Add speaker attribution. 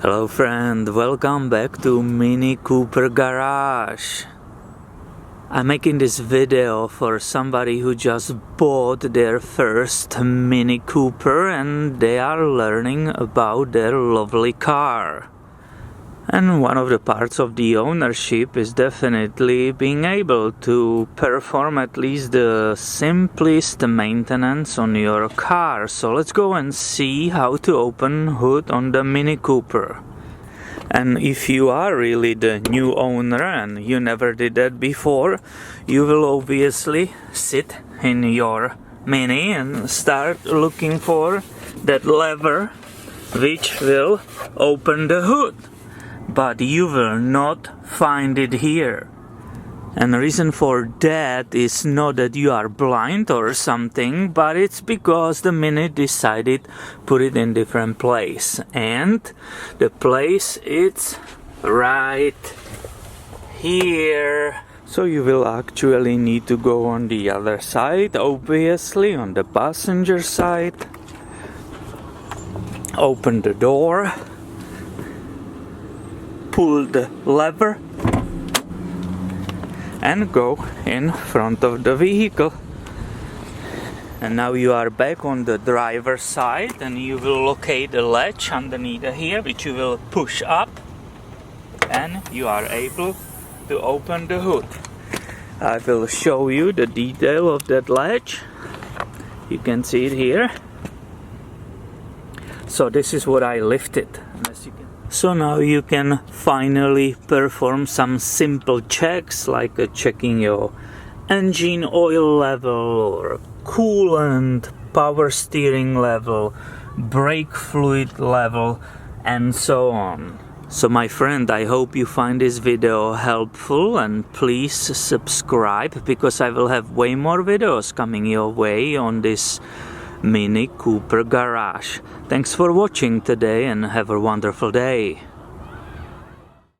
Speaker 1: Hello friend, welcome back to MiniCooper Garage. I'm making this video for somebody who just bought their first MiniCooper and they are learning about their lovely car. And one of the parts of the ownership is definitely being able to perform at least the simplest maintenance on your car. So let's go and see how to open hood on the MiniCooper. And if you are really the new owner and you never did that before, you will obviously sit in your Mini and start looking for that lever which will open the hood. But you will not find it here. And the reason for that is not that you are blind or something, but it's because the Mini decided put it in different place. And the place is right here. So you will actually need to go on the other side, obviously on the passenger side. Open the door. Pull the lever and go in front of the vehicle. And now you are back on the driver's side and you will locate the latch underneath here, which you will push up and you are able to open the hood. I will show you the detail of that latch. You can see it here. So this is what I lifted. So now you can finally perform some simple checks like checking your engine oil level or coolant, power steering level, brake fluid level, and so on. So my friend, I hope you find this video helpful and please subscribe because I will have way more videos coming your way on this MiniCooper Garage. Thanks for watching today and have a wonderful day.